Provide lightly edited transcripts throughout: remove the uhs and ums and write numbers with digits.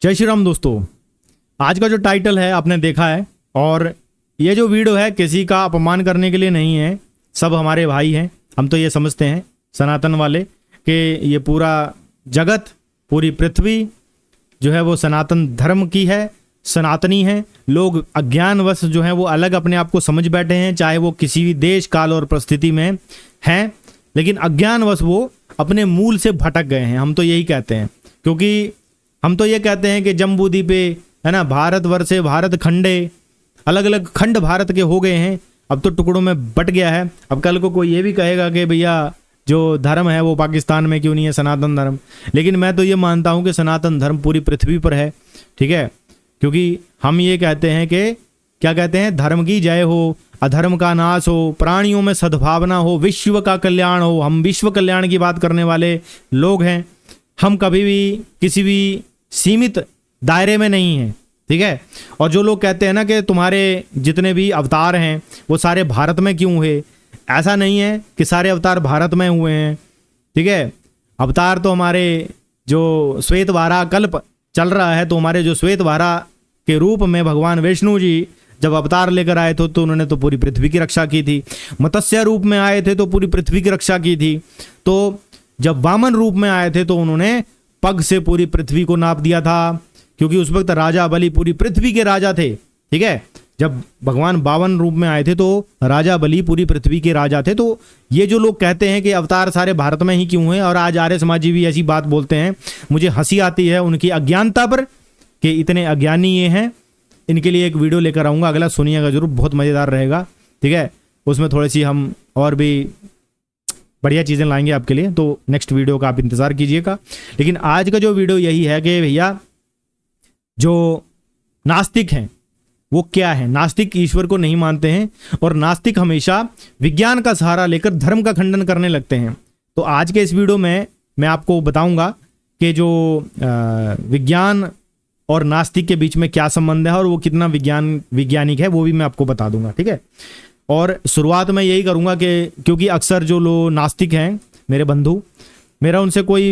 जय श्री राम दोस्तों। आज का जो टाइटल है आपने देखा है, और ये जो वीडियो है किसी का अपमान करने के लिए नहीं है। सब हमारे भाई हैं। हम तो ये समझते हैं सनातन वाले कि ये पूरा जगत, पूरी पृथ्वी जो है वो सनातन धर्म की है, सनातनी है। लोग अज्ञानवश जो है वो अलग अपने आप को समझ बैठे हैं, चाहे वो किसी भी देश काल और परिस्थिति में हैं, लेकिन अज्ञानवश वो अपने मूल से भटक गए हैं। हम तो यही कहते हैं, क्योंकि हम तो ये कहते हैं कि जम्बूद्वीपे है ना, भारतवर्षे भारत खंडे, अलग अलग खंड भारत के हो गए हैं। अब तो टुकड़ों में बट गया है। अब कल को कोई ये भी कहेगा कि भैया जो धर्म है वो पाकिस्तान में क्यों नहीं है, सनातन धर्म। लेकिन मैं तो ये मानता हूँ कि सनातन धर्म पूरी पृथ्वी पर है, ठीक है। क्योंकि हम ये कहते हैं कि क्या कहते हैं, धर्म की जय हो, अधर्म का नाश हो, प्राणियों में सद्भावना हो, विश्व का कल्याण हो। हम विश्व कल्याण की बात करने वाले लोग हैं। हम कभी भी किसी भी सीमित दायरे में नहीं हैं, ठीक है। और जो लोग कहते हैं ना कि तुम्हारे जितने भी अवतार हैं वो सारे भारत में क्यों हुए, ऐसा नहीं है कि सारे अवतार भारत में हुए हैं, ठीक है। अवतार तो हमारे जो श्वेत वाराह कल्प चल रहा है, तो हमारे जो श्वेत वाराह के रूप में भगवान विष्णु जी जब अवतार लेकर आए थे तो उन्होंने तो पूरी पृथ्वी की रक्षा की थी। मत्स्य रूप में आए थे तो पूरी पृथ्वी की रक्षा की थी। तो जब वामन रूप में आए थे तो उन्होंने पग से पूरी पृथ्वी को नाप दिया था, क्योंकि उस वक्त राजा बलि पूरी पृथ्वी के राजा थे, ठीक है। जब भगवान बावन रूप में आए थे तो राजा बलि पूरी पृथ्वी के राजा थे। तो ये जो लोग कहते हैं कि अवतार सारे भारत में ही क्यों हैं, और आज आर्य समाजी भी ऐसी बात बोलते हैं, मुझे हंसी आती है उनकी अज्ञानता पर कि इतने अज्ञानी ये हैं। इनके लिए एक वीडियो लेकर आऊँगा, अगला सुनिएगा जरूर, बहुत मज़ेदार रहेगा, ठीक है। उसमें थोड़ी सी हम और भी बढ़िया चीज़ें लाएंगे आपके लिए, तो नेक्स्ट वीडियो का आप इंतज़ार कीजिएगा। लेकिन आज का जो वीडियो यही है कि भैया जो नास्तिक हैं वो क्या है। नास्तिक ईश्वर को नहीं मानते हैं, और नास्तिक हमेशा विज्ञान का सहारा लेकर धर्म का खंडन करने लगते हैं। तो आज के इस वीडियो में मैं आपको बताऊंगा कि जो विज्ञान और नास्तिक के बीच में क्या संबंध है और वो कितना वैज्ञानिक है, वो भी मैं आपको बता दूंगा, ठीक है। और शुरुआत में यही करूंगा कि क्योंकि अक्सर जो लोग नास्तिक हैं मेरे बंधु, मेरा उनसे कोई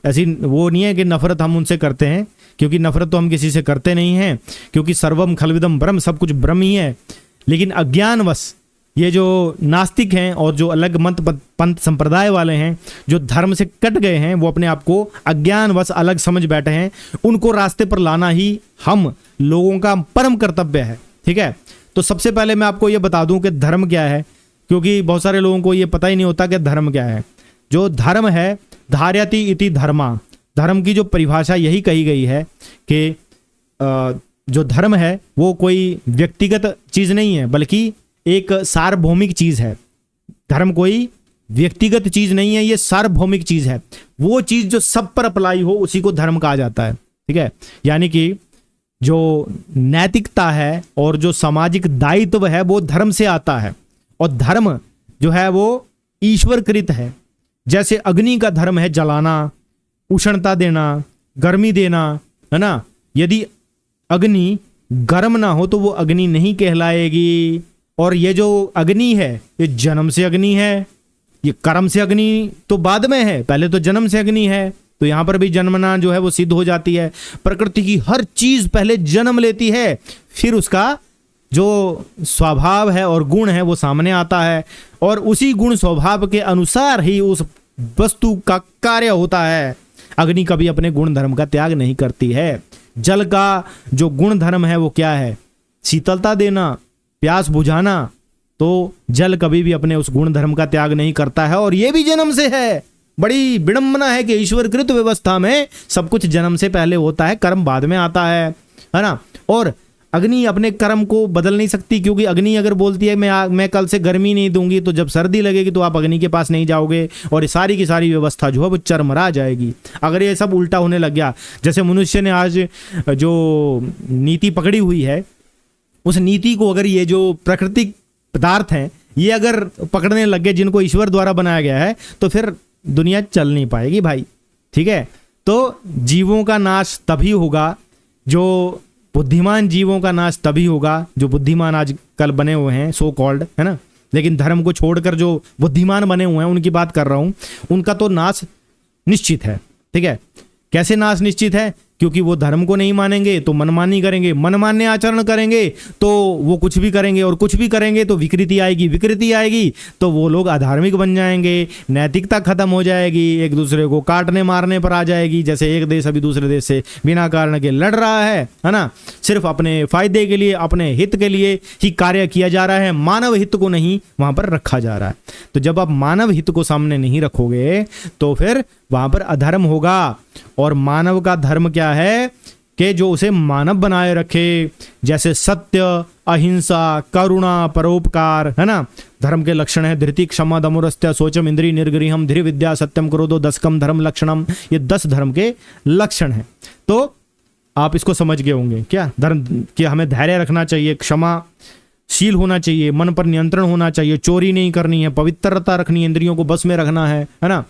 ऐसी वो नहीं है कि नफरत हम उनसे करते हैं, क्योंकि नफरत तो हम किसी से करते नहीं हैं, क्योंकि सर्वम खलविदम ब्रह्म, सब कुछ ब्रह्म ही है। लेकिन अज्ञानवश ये जो नास्तिक हैं और जो अलग मत पंथ संप्रदाय वाले हैं, जो धर्म से कट गए हैं, वो अपने आप को अज्ञानवश अलग समझ बैठे हैं। उनको रास्ते पर लाना ही हम लोगों का परम कर्तव्य है, ठीक है। तो सबसे पहले मैं आपको ये बता दूं कि धर्म क्या है, क्योंकि बहुत सारे लोगों को ये पता ही नहीं होता कि धर्म क्या है। जो धर्म है, धार्यति इति धर्मा, धर्म की जो परिभाषा यही कही गई है कि जो धर्म है वो कोई व्यक्तिगत चीज़ नहीं है, बल्कि एक सार्वभौमिक चीज़ है। धर्म कोई व्यक्तिगत चीज़ नहीं है, ये सार्वभौमिक चीज़ है। वो चीज़ जो सब पर अप्लाई हो उसी को धर्म कहा जाता है, ठीक है। यानी कि जो नैतिकता है और जो सामाजिक दायित्व है वो धर्म से आता है, और धर्म जो है वो ईश्वरकृत है। जैसे अग्नि का धर्म है जलाना, उष्णता देना, गर्मी देना, है ना। यदि अग्नि गर्म ना हो तो वो अग्नि नहीं कहलाएगी। और ये जो अग्नि है ये जन्म से अग्नि है, ये कर्म से अग्नि तो बाद में है, पहले तो जन्म से अग्नि है। तो यहाँ पर भी जन्मना जो है वो सिद्ध हो जाती है। प्रकृति की हर चीज पहले जन्म लेती है, फिर उसका जो स्वभाव है और गुण है वो सामने आता है, और उसी गुण स्वभाव के अनुसार ही उस वस्तु का कार्य होता है। अग्नि कभी अपने गुण धर्म का त्याग नहीं करती है। जल का जो गुण धर्म है वो क्या है, शीतलता देना, प्यास बुझाना। तो जल कभी भी अपने उस गुण धर्म का त्याग नहीं करता है, और ये भी जन्म से है। बड़ी विडंबना है कि ईश्वरकृत व्यवस्था में सब कुछ जन्म से पहले होता है, कर्म बाद में आता है ना। और अग्नि अपने कर्म को बदल नहीं सकती, क्योंकि अग्नि अगर बोलती है मैं कल से गर्मी नहीं दूंगी, तो जब सर्दी लगेगी तो आप अग्नि के पास नहीं जाओगे, और सारी की सारी व्यवस्था जो है वो चरमरा जाएगी। अगर ये सब उल्टा होने लग गया, जैसे मनुष्य ने आज जो नीति पकड़ी हुई है, उस नीति को अगर ये जो प्राकृतिक पदार्थ हैं ये अगर पकड़ने लग गए, जिनको ईश्वर द्वारा बनाया गया है, तो फिर दुनिया चल नहीं पाएगी भाई, ठीक है। तो जीवों का नाश तभी होगा, जो बुद्धिमान जीवों का नाश तभी होगा, जो बुद्धिमान आज कल बने हुए हैं सो कॉल्ड, है ना। लेकिन धर्म को छोड़कर जो बुद्धिमान बने हुए हैं उनकी बात कर रहा हूं, उनका तो नाश निश्चित है, ठीक है। कैसे नाश निश्चित है क्योंकि वो धर्म को नहीं मानेंगे तो मनमानी करेंगे, मनमान्य आचरण करेंगे तो वो कुछ भी करेंगे, और कुछ भी करेंगे तो विकृति आएगी, विकृति आएगी तो वो लोग अधार्मिक बन जाएंगे, नैतिकता खत्म हो जाएगी, एक दूसरे को काटने मारने पर आ जाएगी। जैसे एक देश अभी दूसरे देश से बिना कारण के लड़ रहा है ना, सिर्फ अपने फायदे के लिए, अपने हित के लिए ही कार्य किया जा रहा है, मानव हित को नहीं वहां पर रखा जा रहा है। तो जब आप मानव हित को सामने नहीं रखोगे तो फिर वहां पर अधर्म होगा। और मानव का धर्म क्या है कि जो उसे मानव बनाए रखे, जैसे सत्य, अहिंसा, करुणा, परोपकार, है ना। धर्म के लक्षण है धृति, क्षमा, दमोरस्त्य, शौचम, इंद्रिय निग्रहम, धीर विद्या, सत्यम, क्रोधो, दशकम धर्म लक्षणम। ये 10 धर्म के लक्षण हैं। तो आप इसको समझ गए होंगे क्या, धर्म कि हमें धैर्य रखना चाहिए, क्षमाशील होना चाहिए, मन पर नियंत्रण होना चाहिए, चोरी नहीं करनी है, पवित्रता रखनी है, इंद्रियों को बस में रखना है ना,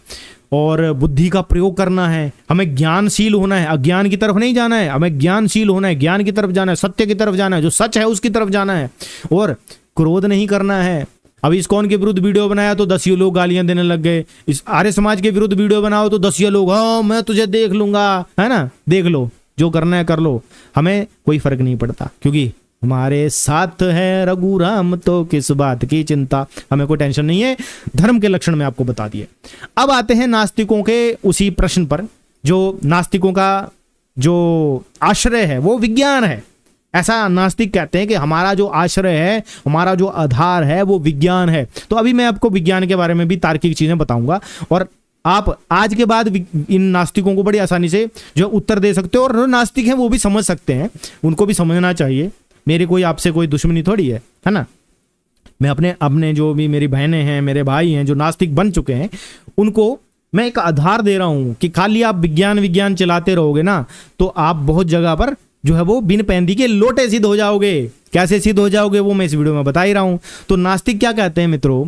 और बुद्धि का प्रयोग करना है, हमें ज्ञानशील होना है, अज्ञान की तरफ नहीं जाना है, हमें ज्ञानशील होना है, ज्ञान की तरफ जाना है, सत्य की तरफ जाना है, जो सच है उसकी तरफ जाना है, और क्रोध नहीं करना है। अभी इस्कॉन के विरुद्ध वीडियो बनाया तो 10 लोग गालियां देने लग गए, इस आर्य समाज के विरुद्ध वीडियो बनाओ तो 10 लोग, हाँ मैं तुझे देख लूंगा, है ना, देख लो, जो करना है कर लो, हमें कोई फर्क नहीं पड़ता, क्योंकि हमारे साथ है रघुराम, तो किस बात की चिंता, हमें कोई टेंशन नहीं है। धर्म के लक्षण में आपको बता दिए। अब आते हैं नास्तिकों के उसी प्रश्न पर, जो नास्तिकों का जो आश्रय है वो विज्ञान है। ऐसा नास्तिक कहते हैं कि हमारा जो आश्रय है, हमारा जो आधार है वो विज्ञान है। तो अभी मैं आपको विज्ञान के बारे में भी तार्किक चीजें बताऊंगा, और आप आज के बाद इन नास्तिकों को बड़ी आसानी से जो उत्तर दे सकते हो, और नास्तिक हैं वो भी समझ सकते हैं, उनको भी समझना चाहिए। मेरी कोई आपसे कोई दुश्मनी थोड़ी है ना। मैं अपने जो भी मेरी बहनें हैं, मेरे भाई हैं जो नास्तिक बन चुके हैं, उनको मैं एक आधार दे रहा हूं कि खाली आप विज्ञान चलाते रहोगे ना, तो आप बहुत जगह पर जो है वो बिन पैंदी के लोटे सिद्ध हो जाओगे। कैसे सिद्ध हो जाओगे वो मैं इस वीडियो में बता ही रहा हूं। तो नास्तिक क्या कहते हैं मित्रों,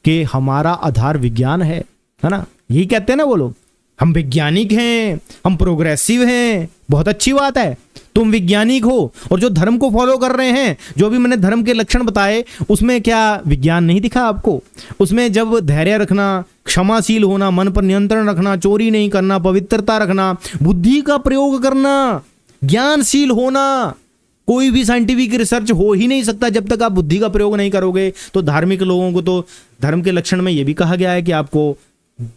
कि हमारा आधार विज्ञान है ना, यही कहते हैं ना वो लोग, हम वैज्ञानिक हैं, हम प्रोग्रेसिव हैं। बहुत अच्छी बात है, तुम वैज्ञानिक हो, और जो धर्म को फॉलो कर रहे हैं, जो भी मैंने धर्म के लक्षण बताए, उसमें क्या विज्ञान नहीं दिखा आपको? उसमें जब धैर्य रखना, क्षमाशील होना, मन पर नियंत्रण रखना, चोरी नहीं करना, पवित्रता रखना, बुद्धि का प्रयोग करना, ज्ञानशील होना, कोई भी साइंटिफिक रिसर्च हो ही नहीं सकता जब तक आप बुद्धि का प्रयोग नहीं करोगे। तो धार्मिक लोगों को तो धर्म के लक्षण में यह भी कहा गया है कि आपको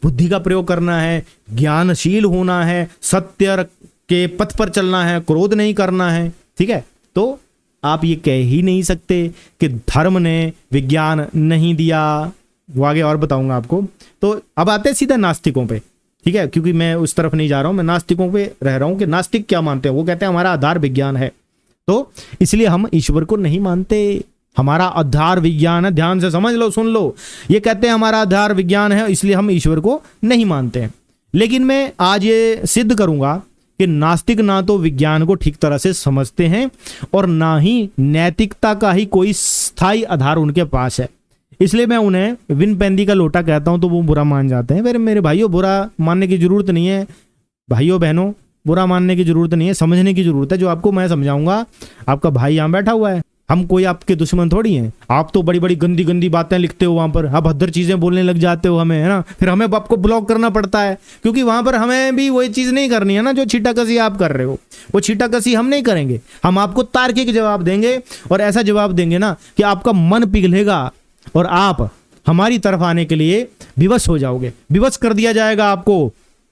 बुद्धि का प्रयोग करना है, ज्ञानशील होना है, सत्य के पथ पर चलना है, क्रोध नहीं करना है। ठीक है, तो आप ये कह ही नहीं सकते कि धर्म ने विज्ञान नहीं दिया। वो आगे और बताऊंगा आपको। तो अब आते हैं सीधा नास्तिकों पे, ठीक है, क्योंकि मैं उस तरफ नहीं जा रहा हूं, मैं नास्तिकों पे रह रहा हूं कि नास्तिक क्या मानते हैं। वो कहते हैं हमारा आधार विज्ञान है, तो इसलिए हम ईश्वर को नहीं मानते। हमारा आधार विज्ञान है, ध्यान से समझ लो, सुन लो। ये कहते हैं हमारा आधार विज्ञान है, इसलिए हम ईश्वर को नहीं मानते हैं। लेकिन मैं आज ये सिद्ध करूंगा कि नास्तिक ना तो विज्ञान को ठीक तरह से समझते हैं, और ना ही नैतिकता का ही कोई स्थायी आधार उनके पास है। इसलिए मैं उन्हें बिन पैंदी का लोटा कहता हूं तो वो बुरा मान जाते हैं। मेरे भाइयों, बुरा मानने की जरूरत नहीं है, भाइयों बहनों, बुरा मानने की जरूरत नहीं है, समझने की जरूरत है। जो आपको मैं समझाऊंगा, आपका भाई यहां बैठा हुआ है, हम कोई आपके दुश्मन थोड़ी हैं। आप तो बड़ी बड़ी गंदी गंदी बातें लिखते हो वहां पर, आप अभद्र चीजें बोलने लग जाते हो हमें, है ना, फिर हमें आपको ब्लॉक करना पड़ता है, क्योंकि वहां पर हमें भी वही चीज नहीं करनी है ना जो छीटाकसी आप कर रहे हो। वो छीटाकसी हम नहीं करेंगे, हम आपको तार्किक जवाब देंगे, और ऐसा जवाब देंगे ना कि आपका मन पिघलेगा और आप हमारी तरफ आने के लिए विवश हो जाओगे। विवश कर दिया जाएगा, आपको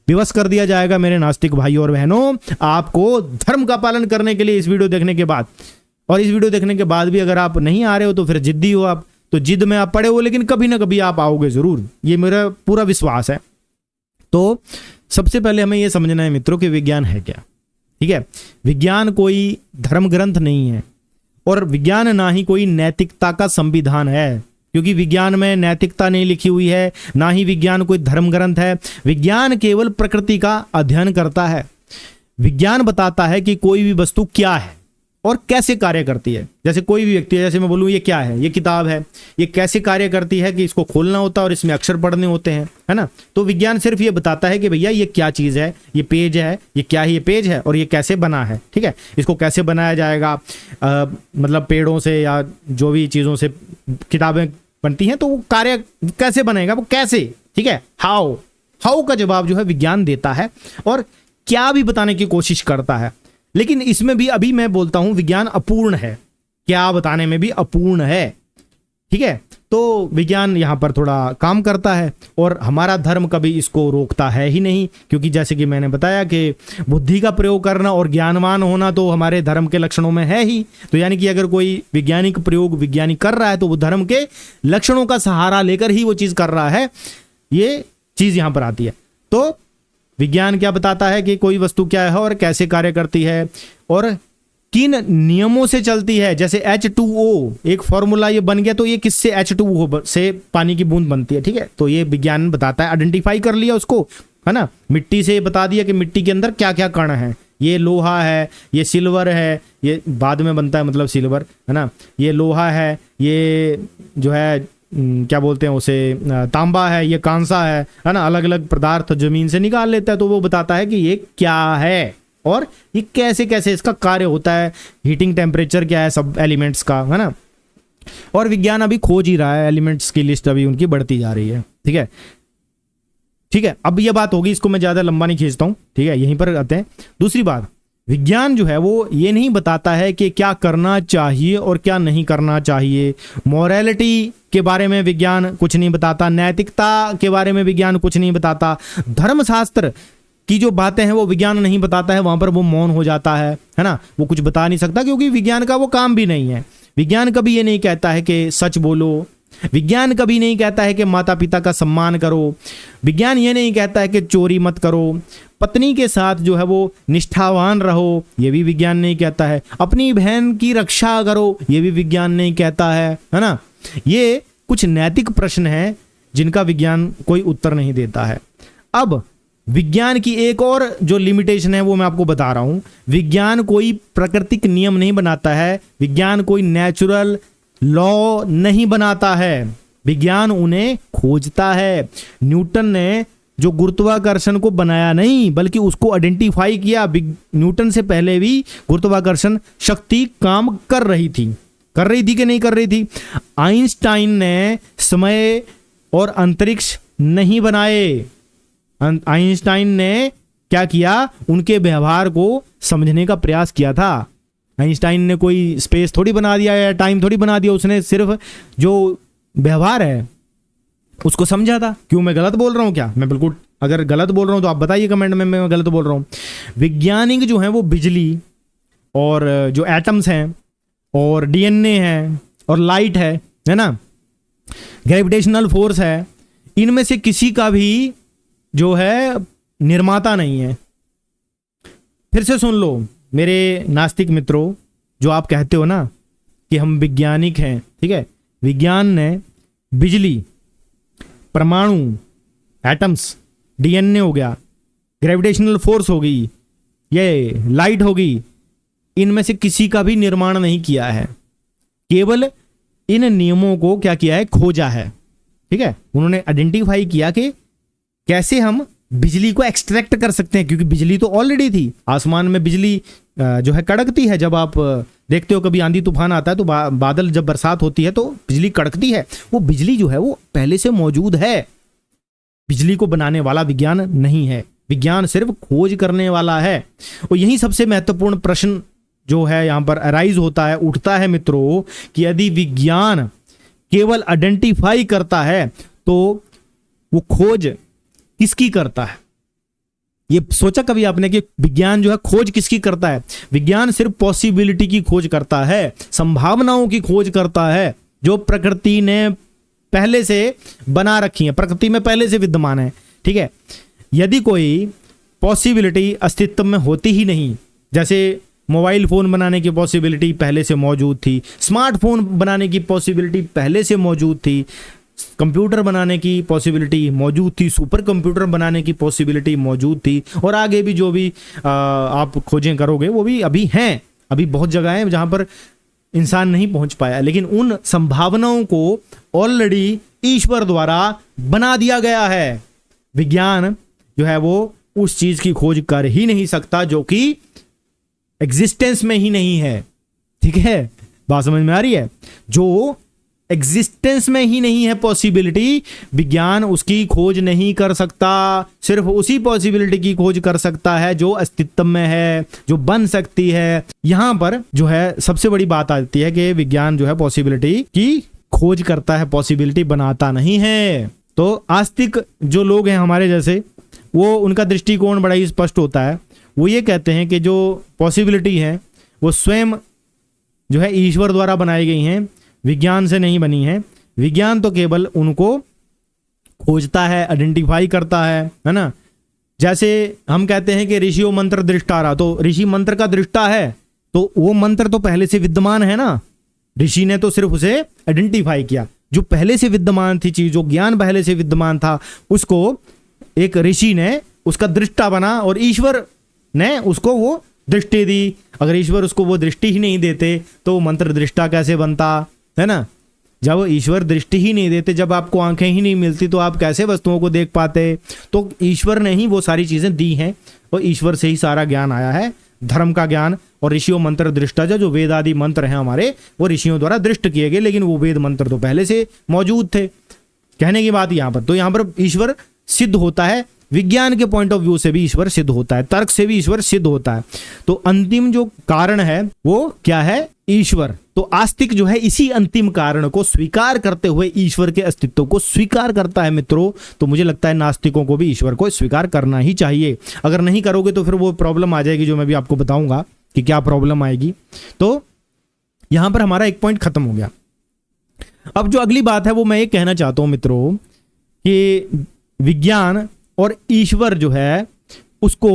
विवश कर दिया जाएगा मेरे नास्तिक भाइयों और बहनों। आपको धर्म का पालन करने के लिए इस वीडियो देखने के बाद, और इस वीडियो देखने के बाद भी अगर आप नहीं आ रहे हो तो फिर जिद्दी हो आप, तो जिद में आप पड़े हो, लेकिन कभी ना कभी आप आओगे जरूर, ये मेरा पूरा विश्वास है। तो सबसे पहले हमें यह समझना है मित्रों कि विज्ञान है क्या। ठीक है, विज्ञान कोई धर्म ग्रंथ नहीं है, और विज्ञान ना ही कोई नैतिकता का संविधान है, क्योंकि विज्ञान में नैतिकता नहीं लिखी हुई है, ना ही विज्ञान कोई धर्म ग्रंथ है। विज्ञान केवल प्रकृति का अध्ययन करता है। विज्ञान बताता है कि कोई भी वस्तु क्या है और कैसे कार्य करती है। जैसे कोई भी व्यक्ति है, जैसे मैं बोलूँ ये क्या है, ये किताब है, ये कैसे कार्य करती है कि इसको खोलना होता है और इसमें अक्षर पढ़ने होते हैं, है ना। तो विज्ञान सिर्फ ये बताता है कि भैया ये क्या चीज़ है, ये पेज है, ये क्या है, ये पेज है, और ये कैसे बना है। ठीक है, इसको कैसे बनाया जाएगा, मतलब पेड़ों से या जो भी चीज़ों से किताबें बनती हैं, तो वो कार्य कैसे बनेगा, वो कैसे। ठीक है, हाउ का जवाब जो है विज्ञान देता है। और क्या भी बताने की कोशिश करता है, लेकिन इसमें भी अभी मैं बोलता हूं विज्ञान अपूर्ण है, क्या बताने में भी अपूर्ण है। ठीक है, तो विज्ञान यहां पर थोड़ा काम करता है और हमारा धर्म कभी इसको रोकता है ही नहीं, क्योंकि जैसे कि मैंने बताया कि बुद्धि का प्रयोग करना और ज्ञानवान होना तो हमारे धर्म के लक्षणों में है ही। तो यानी कि अगर कोई वैज्ञानिक प्रयोग विज्ञानी कर रहा है तो वो धर्म के लक्षणों का सहारा लेकर ही वो चीज कर रहा है, ये चीज यहां पर आती है। तो विज्ञान क्या बताता है कि कोई वस्तु क्या है और कैसे कार्य करती है और किन नियमों से चलती है। जैसे H2O एक फॉर्मूला ये बन गया, तो ये किससे H2O से पानी की बूंद बनती है। ठीक है, तो ये विज्ञान बताता है, आइडेंटिफाई कर लिया उसको, है ना। मिट्टी से बता दिया कि मिट्टी के अंदर क्या क्या कण है, ये लोहा है, ये सिल्वर है, ये बाद में बनता है मतलब सिल्वर, है ना, ये लोहा है, ये जो है क्या बोलते हैं उसे तांबा है, ये कांसा है ना। अलग अलग पदार्थ जमीन से निकाल लेता है, तो वो बताता है कि ये क्या है और ये कैसे कैसे इसका कार्य होता है, हीटिंग टेम्परेचर क्या है सब एलिमेंट्स का, है ना। और विज्ञान अभी खोज ही रहा है, एलिमेंट्स की लिस्ट अभी उनकी बढ़ती जा रही है। ठीक है, ठीक है, अब ये बात होगी, इसको मैं ज्यादा लंबा नहीं खींचता हूं। ठीक है, यहीं पर आते हैं। दूसरी बात, विज्ञान जो है वो ये नहीं बताता है कि क्या करना चाहिए और क्या नहीं करना चाहिए। मॉरलिटी के बारे में विज्ञान कुछ नहीं बताता, नैतिकता के बारे में विज्ञान कुछ नहीं बताता, धर्मशास्त्र की जो बातें हैं वो विज्ञान नहीं बताता है, वहां पर वो मौन हो जाता है ना। वो कुछ बता नहीं सकता क्योंकि विज्ञान का वो काम भी नहीं है। विज्ञान कभी ये नहीं कहता है कि सच बोलो, विज्ञान कभी नहीं कहता है कि माता पिता का सम्मान करो, विज्ञान ये नहीं कहता है कि चोरी मत करो, पत्नी के साथ जो है वो निष्ठावान रहो, ये भी विज्ञान नहीं कहता है, अपनी बहन की रक्षा करो, ये भी विज्ञान नहीं कहता है ना। ये कुछ नैतिक प्रश्न हैं जिनका विज्ञान कोई उत्तर नहीं देता है। अब विज्ञान की एक और जो लिमिटेशन है वो मैं आपको बता रहा हूं, विज्ञान कोई प्राकृतिक नियम नहीं बनाता है, विज्ञान कोई नेचुरल लॉ नहीं बनाता है, विज्ञान उन्हें खोजता है। न्यूटन ने जो गुरुत्वाकर्षण को बनाया नहीं बल्कि उसको आइडेंटिफाई किया। न्यूटन से पहले भी गुरुत्वाकर्षण शक्ति काम कर रही थी कि नहीं कर रही थी। आइंस्टाइन ने समय और अंतरिक्ष नहीं बनाए, आइंस्टाइन ने क्या किया, उनके व्यवहार को समझने का प्रयास किया था। आइंस्टाइन ने कोई स्पेस थोड़ी बना दिया या टाइम थोड़ी बना दिया, उसने सिर्फ जो व्यवहार है उसको समझा था। क्यों, मैं गलत बोल रहा हूं क्या? मैं बिल्कुल, अगर गलत बोल रहा हूं तो आप बताइए कमेंट में मैं गलत बोल रहा हूं। वैज्ञानिक जो है वो बिजली और जो एटम्स हैं और डीएनए है और लाइट है ना, ग्रेविटेशनल फोर्स है, इनमें से किसी का भी जो है निर्माता नहीं है। फिर से सुन लो मेरे नास्तिक मित्रों, जो आप कहते हो ना कि हम वैज्ञानिक हैं, ठीक है, विज्ञान ने बिजली, परमाणु, एटम्स, डीएनए हो गया, ग्रेविटेशनल फोर्स हो गई, ये लाइट हो गई, इनमें से किसी का भी निर्माण नहीं किया है, केवल इन नियमों को क्या किया है, खोजा है। ठीक है, उन्होंने आइडेंटिफाई किया कि कैसे हम बिजली को एक्सट्रैक्ट कर सकते हैं, क्योंकि बिजली तो ऑलरेडी थी। आसमान में बिजली जो है कड़कती है, जब आप देखते हो कभी आंधी तूफान आता है तो बादल, जब बरसात होती है तो बिजली कड़कती है। वो बिजली जो है वो पहले से मौजूद है, बिजली को बनाने वाला विज्ञान नहीं है, विज्ञान सिर्फ खोज करने वाला है। और यही सबसे महत्वपूर्ण प्रश्न जो है यहां पर अराइज होता है, उठता है मित्रों, कि यदि विज्ञान केवल आइडेंटिफाई करता है तो वो खोज किसकी करता है? ये सोचा कभी आपने कि विज्ञान जो है खोज किसकी करता है? विज्ञान सिर्फ पॉसिबिलिटी की खोज करता है, संभावनाओं की खोज करता है, जो प्रकृति ने पहले से बना रखी है, प्रकृति में पहले से विद्यमान है। ठीक है, यदि कोई पॉसिबिलिटी अस्तित्व में होती ही नहीं, जैसे मोबाइल फोन बनाने की पॉसिबिलिटी पहले से मौजूद थी, स्मार्टफोन बनाने की पॉसिबिलिटी पहले से मौजूद थी, कंप्यूटर बनाने की पॉसिबिलिटी मौजूद थी, सुपर कंप्यूटर बनाने की पॉसिबिलिटी मौजूद थी, और आगे भी जो भी आप खोजें करोगे वो भी अभी हैं। अभी बहुत जगह है जहां पर इंसान नहीं पहुंच पाया, लेकिन उन संभावनाओं को ऑलरेडी ईश्वर द्वारा बना दिया गया है। विज्ञान जो है वो उस चीज की खोज कर ही नहीं सकता जो कि एग्जिस्टेंस में ही नहीं है। ठीक है, बात समझ में आ रही है? जो एग्जिस्टेंस में ही नहीं है पॉसिबिलिटी, विज्ञान उसकी खोज नहीं कर सकता। सिर्फ उसी पॉसिबिलिटी की खोज कर सकता है जो अस्तित्व में है, जो बन सकती है। यहां पर जो है सबसे बड़ी बात आती है कि विज्ञान जो है पॉसिबिलिटी की खोज करता है, पॉसिबिलिटी बनाता नहीं है। तो आस्तिक जो लोग हैं हमारे जैसे, वो उनका दृष्टिकोण बड़ा ही स्पष्ट होता है। वो ये कहते हैं कि जो पॉसिबिलिटी है वो स्वयं जो है ईश्वर द्वारा बनाई गई हैं, विज्ञान से नहीं बनी है। विज्ञान तो केवल उनको खोजता है, आइडेंटिफाई करता है ना। जैसे हम कहते हैं कि ऋषियों मंत्र दृष्टारा, तो ऋषि मंत्र का दृष्टा है, तो वो मंत्र तो पहले से विद्यमान है ना, ऋषि ने तो सिर्फ उसे आइडेंटिफाई किया। जो पहले से विद्यमान थी चीज, जो ज्ञान पहले से विद्यमान था, उसको एक ऋषि ने उसका दृष्टा बना और ईश्वर ने उसको वो दृष्टि दी। अगर ईश्वर उसको वो दृष्टि ही नहीं देते तो मंत्र दृष्टा कैसे बनता, है ना। जब ईश्वर दृष्टि ही नहीं देते, जब आपको आंखें ही नहीं मिलती, तो आप कैसे वस्तुओं को देख पाते। तो ईश्वर ने ही वो सारी चीजें दी हैं और ईश्वर से ही सारा ज्ञान आया है, धर्म का ज्ञान। और ऋषियों मंत्र दृष्टा, जो वेद आदि मंत्र हैं हमारे, वो ऋषियों द्वारा दृष्ट किए गए, लेकिन वो वेद मंत्र तो पहले से मौजूद थे। कहने की बात यहाँ पर, तो यहाँ पर ईश्वर सिद्ध होता है, विज्ञान के पॉइंट ऑफ व्यू से भी ईश्वर सिद्ध होता है, तर्क से भी ईश्वर सिद्ध होता है। तो अंतिम जो कारण है वो क्या है, ईश्वर। तो आस्तिक जो है इसी अंतिम कारण को स्वीकार करते हुए ईश्वर के अस्तित्व को स्वीकार करता है मित्रों। तो मुझे लगता है नास्तिकों को भी ईश्वर को स्वीकार करना ही चाहिए। अगर नहीं करोगे तो फिर वो प्रॉब्लम आ जाएगी, जो मैं भी आपको बताऊंगा कि क्या प्रॉब्लम आएगी। तो यहां पर हमारा एक पॉइंट खत्म हो गया। अब जो अगली बात है वो मैं ये कहना चाहता हूं मित्रों कि विज्ञान और ईश्वर जो है उसको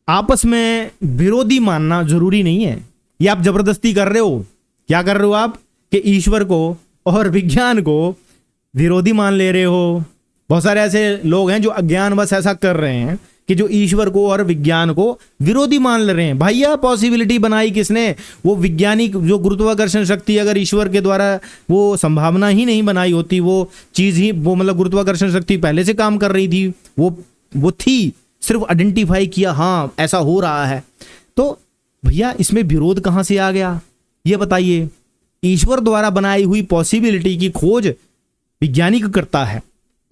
आपस में विरोधी मानना जरूरी नहीं है। ये आप जबरदस्ती कर रहे हो। क्या कर रहे हो आप कि ईश्वर को और विज्ञान को विरोधी मान ले रहे हो। बहुत सारे ऐसे लोग हैं जो अज्ञानवश ऐसा कर रहे हैं कि जो ईश्वर को और विज्ञान को विरोधी मान ले रहे हैं। भैया पॉसिबिलिटी बनाई किसने, वो वैज्ञानिक जो गुरुत्वाकर्षण शक्ति, अगर ईश्वर के द्वारा वो संभावना ही नहीं बनाई होती, वो चीज ही वो मतलब गुरुत्वाकर्षण शक्ति पहले से काम कर रही थी, वो थी, सिर्फ आइडेंटिफाई किया, हाँ ऐसा हो रहा है। तो भैया इसमें विरोध कहां से आ गया ये बताइए। ईश्वर द्वारा बनाई हुई पॉसिबिलिटी की खोज वैज्ञानिक करता है,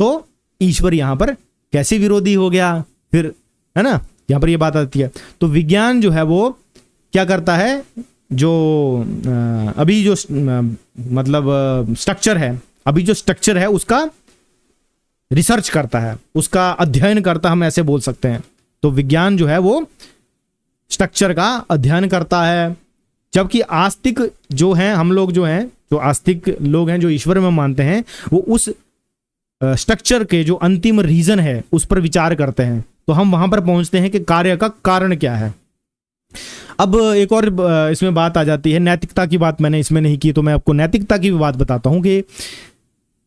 तो ईश्वर यहां पर कैसे विरोधी हो गया फिर, है ना। यहां पर ये बात आती है। तो विज्ञान जो है वो क्या करता है, जो अभी जो मतलब स्ट्रक्चर है, अभी जो स्ट्रक्चर है उसका रिसर्च करता है, उसका अध्ययन करता, हम ऐसे बोल सकते हैं। तो विज्ञान जो है वो स्ट्रक्चर का अध्ययन करता है, जबकि आस्तिक जो हैं, हम लोग जो हैं, जो आस्तिक लोग हैं, जो ईश्वर में मानते हैं, वो उस स्ट्रक्चर के जो अंतिम रीजन है उस पर विचार करते हैं। तो हम वहां पर पहुंचते हैं कि कार्य का कारण क्या है। अब एक और इसमें बात आ जाती है, नैतिकता की बात मैंने इसमें नहीं की, तो मैं आपको नैतिकता की भी बात बताता हूं कि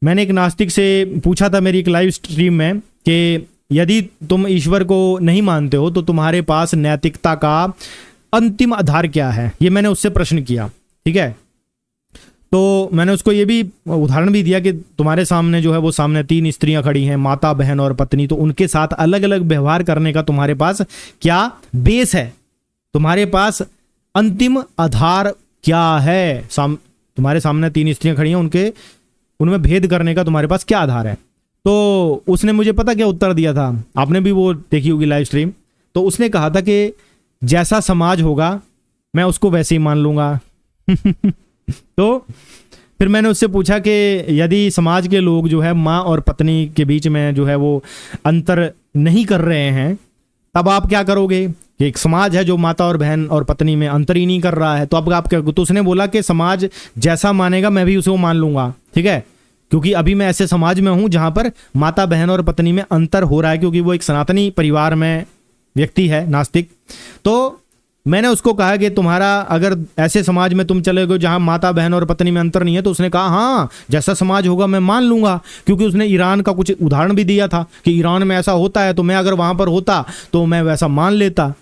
मैंने एक नास्तिक से पूछा था मेरी एक लाइव स्ट्रीम में कि यदि तुम ईश्वर को नहीं मानते हो तो तुम्हारे पास नैतिकता का अंतिम आधार क्या है, ये मैंने उससे प्रश्न किया। ठीक है, तो मैंने उसको ये भी उदाहरण भी दिया कि तुम्हारे सामने जो है वो सामने 3 स्त्रियां खड़ी हैं, माता, बहन और पत्नी, तो उनके साथ अलग अलग व्यवहार करने का तुम्हारे पास क्या बेस है, तुम्हारे पास अंतिम आधार क्या है। तुम्हारे सामने 3 स्त्रियां खड़ी हैं, उनमें भेद करने का तुम्हारे पास क्या आधार है। तो उसने मुझे पता क्या उत्तर दिया था, आपने भी वो देखी होगी लाइव स्ट्रीम। तो उसने कहा था कि जैसा समाज होगा मैं उसको वैसे ही मान लूंगा। तो फिर मैंने उससे पूछा कि यदि समाज के लोग जो है माँ और पत्नी के बीच में जो है वो अंतर नहीं कर रहे हैं, तब आप क्या करोगे। कि एक समाज है जो माता और बहन और पत्नी में अंतर ही नहीं कर रहा है, तो अब आप क्या। तो उसने बोला कि समाज जैसा मानेगा मैं भी उसे मान लूंगा। ठीक है, क्योंकि अभी मैं ऐसे समाज में हूं जहां पर माता, बहन और पत्नी में अंतर हो रहा है, क्योंकि वो एक सनातनी परिवार में व्यक्ति है, नास्तिक। तो मैंने उसको कहा कि तुम्हारा अगर ऐसे समाज में तुम चले गए जहां माता, बहन और पत्नी में अंतर नहीं है, तो उसने कहा हाँ जैसा समाज होगा मैं मान लूंगा, क्योंकि उसने ईरान का कुछ उदाहरण भी दिया था कि ईरान में ऐसा होता है, तो मैं अगर वहां पर होता तो मैं वैसा मान लेता।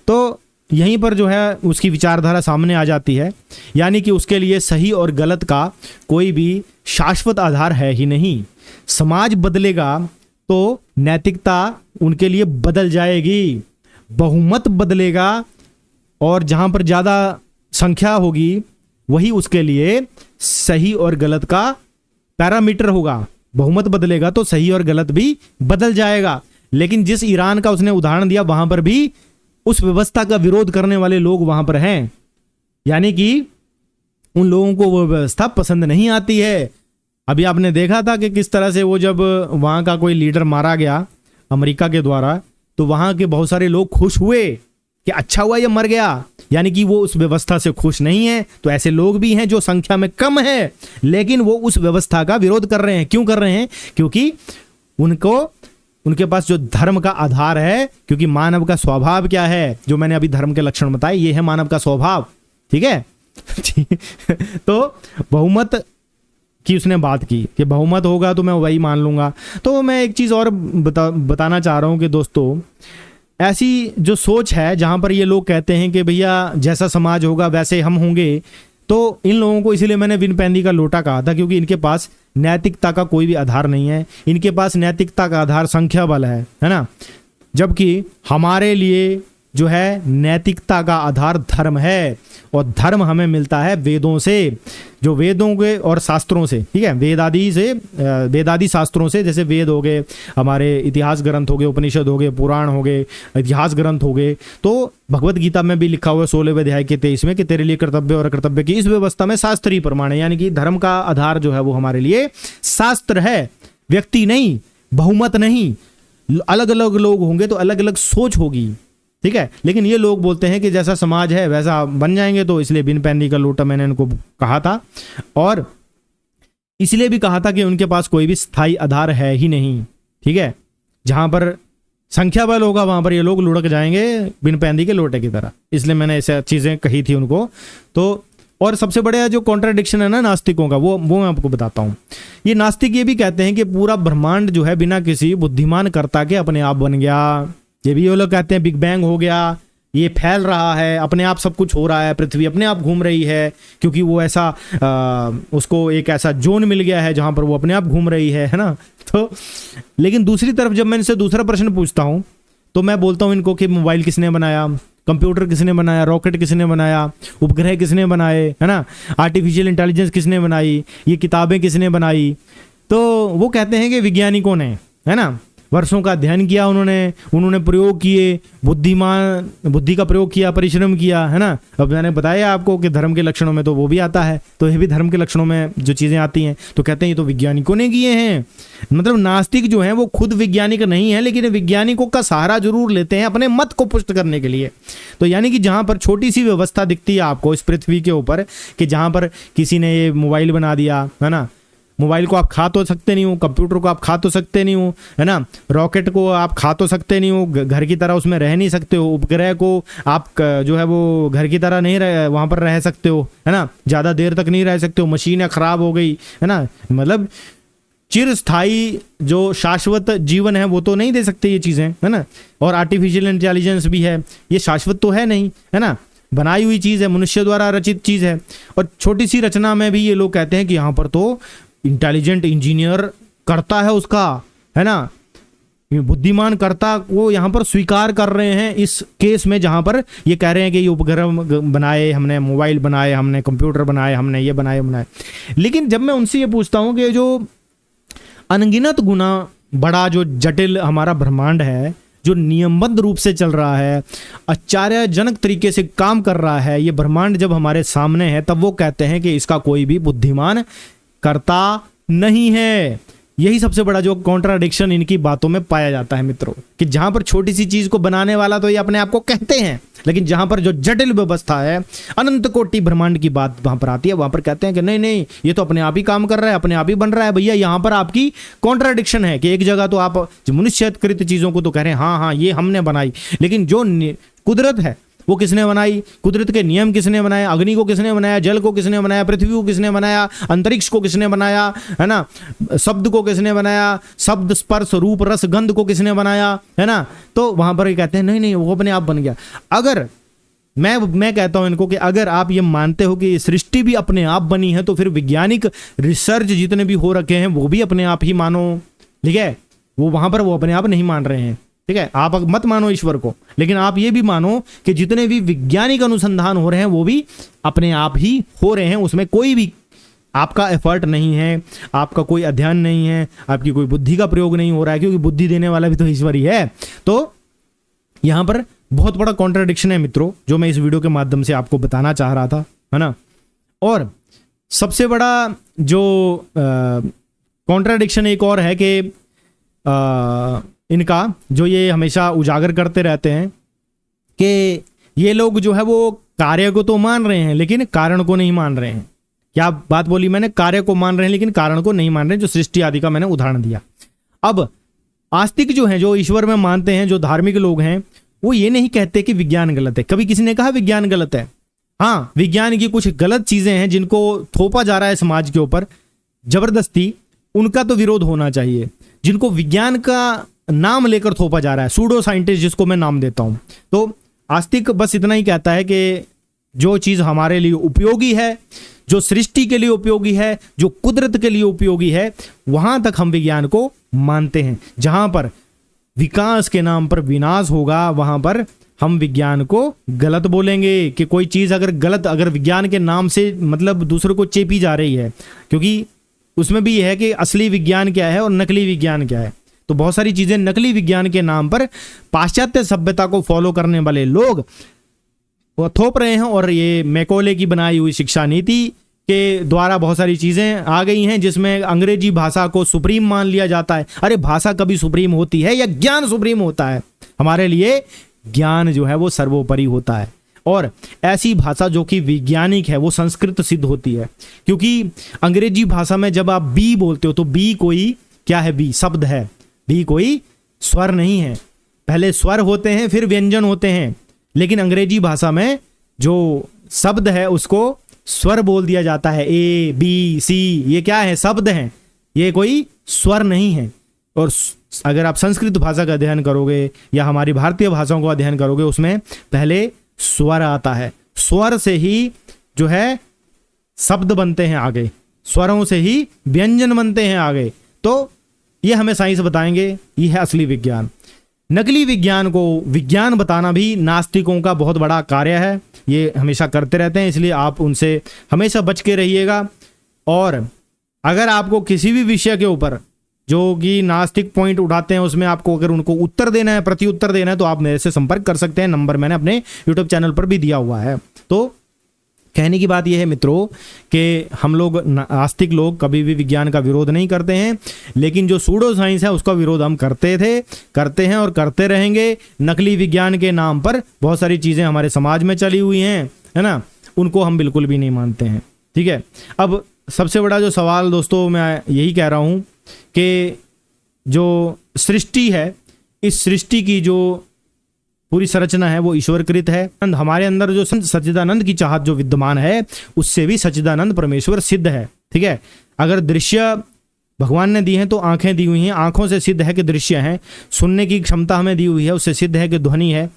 तो यहीं पर जो है उसकी विचारधारा सामने आ जाती है, यानी कि उसके लिए सही और गलत का कोई भी शाश्वत आधार है ही नहीं। समाज बदलेगा तो नैतिकता उनके लिए बदल जाएगी, बहुमत बदलेगा और जहां पर ज्यादा संख्या होगी वही उसके लिए सही और गलत का पैरामीटर होगा। बहुमत बदलेगा तो सही और गलत भी बदल जाएगा। लेकिन जिस ईरान का उसने उदाहरण दिया वहां पर भी उस व्यवस्था का विरोध करने वाले लोग वहां पर हैं, यानी कि उन लोगों को वो व्यवस्था पसंद नहीं आती है। अभी आपने देखा था कि किस तरह से वो जब वहां का कोई लीडर मारा गया अमेरिका के द्वारा, तो वहां के बहुत सारे लोग खुश हुए कि अच्छा हुआ ये मर गया, यानी कि वो उस व्यवस्था से खुश नहीं है। तो ऐसे लोग भी हैं जो संख्या में कम है, लेकिन वो उस व्यवस्था का विरोध कर रहे हैं। क्यों कर रहे हैं? क्योंकि उनके पास जो धर्म का आधार है, क्योंकि मानव का स्वभाव क्या है, जो मैंने अभी धर्म के लक्षण बताए, ये है मानव का स्वभाव। ठीक है तो बहुमत की उसने बात की कि बहुमत होगा तो मैं वही मान लूंगा। तो मैं एक चीज और बताना चाह रहा हूं कि दोस्तों, ऐसी जो सोच है जहां पर ये लोग कहते हैं कि भैया जैसा समाज होगा वैसे हम होंगे, तो इन लोगों को, इसीलिए मैंने विनपेंदी का लोटा कहा था, क्योंकि इनके पास नैतिकता का कोई भी आधार नहीं है। इनके पास नैतिकता का आधार संख्या बल है ना। जबकि हमारे लिए जो है नैतिकता का आधार धर्म है, और धर्म हमें मिलता है वेदों से, जो वेदों के और शास्त्रों से। ठीक है, वेदादि शास्त्रों से, जैसे वेद हो गए, हमारे इतिहास ग्रंथ हो गए, उपनिषद हो गए, पुराण हो गए, इतिहास ग्रंथ हो गए। तो भगवत गीता में भी लिखा हुआ है 16वें अध्याय के 23 कि तेरे लिए कर्तव्य और कर्तव्य की इस व्यवस्था में शास्त्रीय प्रमाण है, यानी कि धर्म का आधार जो है वो हमारे लिए शास्त्र है, व्यक्ति नहीं, बहुमत नहीं। अलग अलग लोग होंगे तो अलग अलग सोच होगी। ठीक है, लेकिन ये लोग बोलते हैं कि जैसा समाज है वैसा बन जाएंगे, तो इसलिए विनपेंदी का लोटा मैंने इनको कहा था, और इसलिए भी कहा था कि उनके पास कोई भी स्थायी आधार है ही नहीं। ठीक है, जहां पर संख्या बल होगा वहां पर ये लोग लुढ़क जाएंगे विनपेंदी के लोटे की तरह, इसलिए मैंने ऐसे चीजें कही थी उनको। तो और सबसे बड़ा जो कॉन्ट्राडिक्शन है ना नास्तिकों का, वो मैं आपको बताता हूं। ये नास्तिक ये भी कहते हैं कि पूरा ब्रह्मांड जो है बिना किसी बुद्धिमान कर्ता के अपने आप बन गया। ये भी वो लोग कहते हैं बिग बैंग हो गया, ये फैल रहा है, अपने आप सब कुछ हो रहा है, पृथ्वी अपने आप घूम रही है, क्योंकि वो ऐसा उसको एक ऐसा जोन मिल गया है जहां पर वो अपने आप घूम रही है ना। तो लेकिन दूसरी तरफ जब मैं इनसे दूसरा प्रश्न पूछता हूं तो मैं बोलता हूं इनको कि मोबाइल किसने बनाया, कंप्यूटर किसने बनाया, रॉकेट किसने बनाया, उपग्रह किसने बनाए, है ना, आर्टिफिशियल इंटेलिजेंस किसने बनाई, ये किताबें किसने बनाई। तो वो कहते हैं कि वैज्ञानिकों ने, है ना, वर्षों का अध्ययन किया, उन्होंने प्रयोग किए, बुद्धि का प्रयोग किया, परिश्रम किया, है ना। अब मैंने बताया आपको कि धर्म के लक्षणों में तो वो भी आता है, तो ये भी धर्म के लक्षणों में जो चीज़ें आती हैं, तो कहते हैं ये तो वैज्ञानिकों ने किए हैं। मतलब नास्तिक जो हैं वो खुद वैज्ञानिक नहीं है, लेकिन वैज्ञानिकों का सहारा जरूर लेते हैं अपने मत को पुष्ट करने के लिए। तो यानी कि जहाँ पर छोटी सी व्यवस्था दिखती है आपको इस पृथ्वी के ऊपर, कि जहाँ पर किसी ने ये मोबाइल बना दिया, है ना, मोबाइल को आप खा तो सकते नहीं हो, कंप्यूटर को आप खा तो सकते नहीं हो, है ना, रॉकेट को आप खा तो सकते नहीं हो, घर की तरह उसमें रह नहीं सकते हो, उपग्रह को आप जो है वो घर की तरह नहीं वहाँ पर रह सकते हो, है ना, ज़्यादा देर तक नहीं रह सकते हो, मशीनें खराब हो गई, है ना, मतलब चिरस्थायी जो शाश्वत जीवन है वो तो नहीं दे सकते ये चीज़ें, है ना। और आर्टिफिशियल इंटेलिजेंस भी है, ये शाश्वत तो है नहीं, है ना, बनाई हुई चीज़ है, मनुष्य द्वारा रचित चीज़ है। और छोटी सी रचना में भी ये लोग कहते हैं कि यहाँ पर तो इंटेलिजेंट इंजीनियर करता है उसका, है ना, बुद्धिमान कर्ता को यहाँ पर स्वीकार कर रहे हैं इस केस में, जहाँ पर ये कह रहे हैं कि ये उपग्रह बनाए हमने, मोबाइल बनाए हमने, कंप्यूटर बनाए हमने, ये बनाए। लेकिन जब मैं उनसे ये पूछता हूँ कि जो अनगिनत गुना बड़ा जो जटिल हमारा ब्रह्मांड है, जो नियमबद्ध रूप से चल रहा है, आश्चर्यजनक तरीके से काम कर रहा है, ये ब्रह्मांड जब हमारे सामने है, तब वो कहते हैं कि इसका कोई भी बुद्धिमान करता नहीं है। यही सबसे बड़ा जो कॉन्ट्राडिक्शन इनकी बातों में पाया जाता है मित्रों, कि जहां पर छोटी सी चीज को बनाने वाला तो ये अपने आप को कहते हैं, लेकिन जहां पर जो जटिल व्यवस्था है, अनंत कोटि ब्रह्मांड की बात वहां पर आती है, वहां पर कहते हैं कि नहीं नहीं, ये तो अपने आप ही काम कर रहा है, अपने आप ही बन रहा है। भैया यहाँ पर आपकी कॉन्ट्राडिक्शन है कि एक जगह तो आप मनुष्यकृत चीजों को तो कह रहे हैं हाँ ये हमने बनाई, लेकिन जो कुदरत है वो किसने बनाई, कुदरत के नियम किसने बनाए, अग्नि को किसने बनाया, जल को किसने बनाया, पृथ्वी को किसने बनाया, अंतरिक्ष को किसने बनाया, है ना, शब्द को किसने बनाया, शब्द स्पर्श रूप रस गंध को किसने बनाया, है ना। तो वहां पर ये कहते हैं नहीं नहीं वो अपने आप बन गया। अगर मैं कहता हूं इनको कि अगर आप ये मानते हो कि सृष्टि भी अपने आप बनी है, तो फिर वैज्ञानिक रिसर्च जितने भी हो रखे हैं वो भी अपने आप ही मानो, ठीक है। वो वहां पर वो अपने आप नहीं मान रहे हैं, ठीक है। आप मत मानो ईश्वर को, लेकिन आप ये भी मानो कि जितने भी वैज्ञानिक अनुसंधान हो रहे हैं वो भी अपने आप ही हो रहे हैं, उसमें कोई भी आपका एफर्ट नहीं है, आपका कोई अध्ययन नहीं है, आपकी कोई बुद्धि का प्रयोग नहीं हो रहा है, क्योंकि बुद्धि देने वाला भी तो ईश्वर ही है। तो यहाँ पर बहुत बड़ा कॉन्ट्राडिक्शन है मित्रों, जो मैं इस वीडियो के माध्यम से आपको बताना चाह रहा था, है ना। और सबसे बड़ा जो कॉन्ट्राडिक्शन एक और है कि इनका जो ये हमेशा उजागर करते रहते हैं कि ये लोग जो है वो कार्य को तो मान रहे हैं लेकिन कारण को नहीं मान रहे हैं। क्या बात बोली मैंने? कार्य को मान रहे हैं लेकिन कारण को नहीं मान रहे हैं, जो सृष्टि आदि का मैंने उदाहरण दिया। अब आस्तिक जो हैं, जो ईश्वर में मानते हैं, जो धार्मिक लोग हैं, वो ये नहीं कहते कि विज्ञान गलत है। कभी किसी ने कहा विज्ञान गलत है? हाँ, विज्ञान की कुछ गलत चीजें हैं जिनको थोपा जा रहा है समाज के ऊपर जबरदस्ती, उनका तो विरोध होना चाहिए। जिनको विज्ञान का नाम लेकर थोपा जा रहा है, सूडो साइंटिस्ट जिसको मैं नाम देता हूं, तो आस्तिक बस इतना ही कहता है कि जो चीज हमारे लिए उपयोगी है, जो सृष्टि के लिए उपयोगी है, जो कुदरत के लिए उपयोगी है, वहां तक हम विज्ञान को मानते हैं। जहां पर विकास के नाम पर विनाश होगा, वहां पर हम विज्ञान को गलत बोलेंगे। कि कोई चीज अगर गलत, अगर विज्ञान के नाम से मतलब दूसरों को चेपी जा रही है, क्योंकि उसमें भी यह है कि असली विज्ञान क्या है और नकली विज्ञान क्या है। तो बहुत सारी चीजें नकली विज्ञान के नाम पर पाश्चात्य सभ्यता को फॉलो करने वाले लोग वो थोप रहे हैं। और ये मैकोले की बनाई हुई शिक्षा नीति के द्वारा बहुत सारी चीजें आ गई हैं जिसमें अंग्रेजी भाषा को सुप्रीम मान लिया जाता है। अरे भाषा कभी सुप्रीम होती है या ज्ञान सुप्रीम होता है? हमारे लिए ज्ञान जो है वो सर्वोपरि होता है। और ऐसी भाषा जो कि वैज्ञानिक है वो संस्कृत सिद्ध होती है, क्योंकि अंग्रेजी भाषा में जब आप बी बोलते हो तो बी कोई क्या है? बी शब्द है, बी कोई स्वर नहीं है। पहले स्वर होते हैं फिर व्यंजन होते हैं, लेकिन अंग्रेजी भाषा में जो शब्द है उसको स्वर बोल दिया जाता है। ए बी सी ये क्या है? शब्द हैं, ये कोई स्वर नहीं है। और अगर आप संस्कृत भाषा का अध्ययन करोगे या हमारी भारतीय भाषाओं का अध्ययन करोगे, उसमें पहले स्वर आता है, स्वर से ही जो है शब्द बनते हैं आगे, स्वरों से ही व्यंजन बनते हैं आगे। तो ये हमें साइंस बताएंगे, ये है असली विज्ञान। नकली विज्ञान को विज्ञान बताना भी नास्तिकों का बहुत बड़ा कार्य है, ये हमेशा करते रहते हैं, इसलिए आप उनसे हमेशा बच के रहिएगा। और अगर आपको किसी भी विषय के ऊपर जो कि नास्तिक पॉइंट उठाते हैं उसमें आपको अगर उनको उत्तर देना है, प्रति उत्तर देना है, तो आप मेरे से संपर्क कर सकते हैं। नंबर मैंने अपने यूट्यूब चैनल पर भी दिया हुआ है। तो कहने की बात यह है मित्रों कि हम लोग आस्तिक लोग कभी भी विज्ञान का विरोध नहीं करते हैं, लेकिन जो सूडो साइंस है उसका विरोध हम करते थे, करते हैं और करते रहेंगे। नकली विज्ञान के नाम पर बहुत सारी चीज़ें हमारे समाज में चली हुई हैं, है ना, उनको हम बिल्कुल भी नहीं मानते हैं। ठीक है, अब सबसे बड़ा जो सवाल दोस्तों मैं यही कह रहा हूँ कि जो सृष्टि है, इस सृष्टि की जो पूरी संरचना है वो ईश्वरकृत है। हमारे अंदर जो सच्चिदानंद की चाहत जो विद्यमान है उससे भी सच्चिदानंद परमेश्वर सिद्ध है। ठीक है, अगर दृश्य भगवान ने दी है तो आंखें दी हुई हैं, आंखों से सिद्ध है कि दृश्य है। सुनने की क्षमता हमें दी हुई है, उससे सिद्ध है कि ध्वनि है।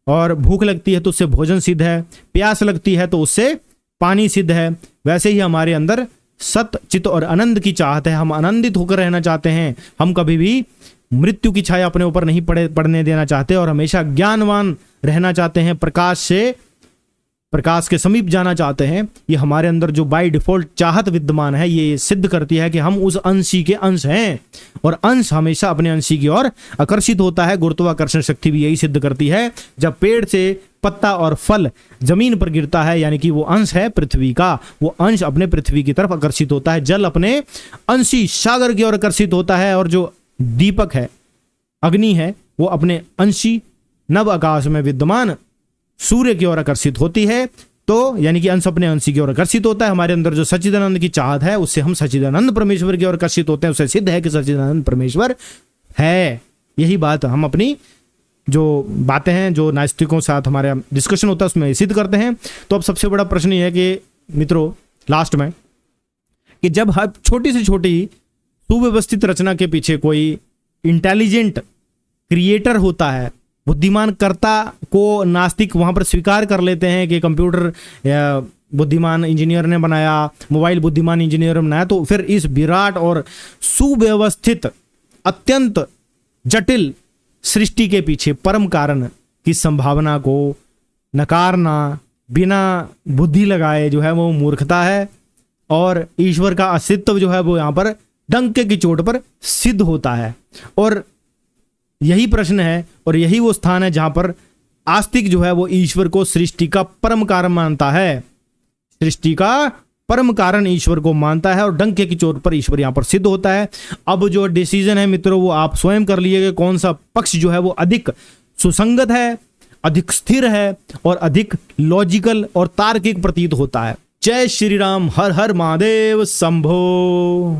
और भूख लगती है तो उससे भोजन सिद्ध है, प्यास लगती है तो उससे पानी सिद्ध है। वैसे ही हमारे अंदर सत चित और आनंद की चाहत है, हम आनंदित होकर रहना चाहते हैं, हम कभी भी मृत्यु की छाया अपने ऊपर नहीं पड़ने देना चाहते और हमेशा ज्ञानवान रहना चाहते हैं, प्रकाश के समीप जाना चाहते हैं। ये हमारे अंदर जो बाय डिफॉल्ट चाहत विद्यमान है ये सिद्ध करती है कि हम उस अंशी के अंश हैं, और अंश हमेशा अपने अंशी की ओर आकर्षित होता है। गुरुत्वाकर्षण शक्ति भी यही सिद्ध करती है। जब पेड़ से पत्ता और फल जमीन पर गिरता है, यानी कि वो अंश है पृथ्वी का, वो अंश अपने पृथ्वी की तरफ आकर्षित होता है। जल अपने अंशी सागर की ओर आकर्षित होता है, और जो दीपक है, अग्नि है, वो अपने अंशी नव आकाश में विद्यमान सूर्य की ओर आकर्षित होती है। तो यानी कि अंश अपने अंशी की ओर आकर्षित होता है। हमारे अंदर जो सच्चिदानंद की चाहत है उससे हम सच्चिदानंद परमेश्वर की ओर आकर्षित होते हैं, उससे सिद्ध है कि सच्चिदानंद परमेश्वर है। यही बात हम अपनी जो बातें हैं, जो नास्तिकों के साथ हमारा डिस्कशन होता है उसमें सिद्ध करते हैं। तो अब सबसे बड़ा प्रश्न ये है कि मित्रों लास्ट में, कि जब हर छोटी से छोटी सुव्यवस्थित रचना के पीछे कोई इंटेलिजेंट क्रिएटर होता है, बुद्धिमान कर्ता को नास्तिक वहां पर स्वीकार कर लेते हैं कि कंप्यूटर बुद्धिमान इंजीनियर ने बनाया, मोबाइल बुद्धिमान इंजीनियर ने बनाया, तो फिर इस विराट और सुव्यवस्थित अत्यंत जटिल सृष्टि के पीछे परम कारण की संभावना को नकारना बिना बुद्धि लगाए जो है वो मूर्खता है। और ईश्वर का अस्तित्व जो है वो यहाँ पर डंके की चोट पर सिद्ध होता है। और यही प्रश्न है और यही वो स्थान है जहां पर आस्तिक जो है वो ईश्वर को सृष्टि का परम कारण मानता है, सृष्टि का परम कारण ईश्वर को मानता है और डंके की चोट पर ईश्वर यहां पर सिद्ध होता है। अब जो डिसीजन है मित्रों वो आप स्वयं कर लीजिएगा, कौन सा पक्ष जो है वो अधिक सुसंगत है, अधिक स्थिर है और अधिक लॉजिकल और तार्किक प्रतीत होता है। जय श्री राम, हर हर महादेव, शंभो।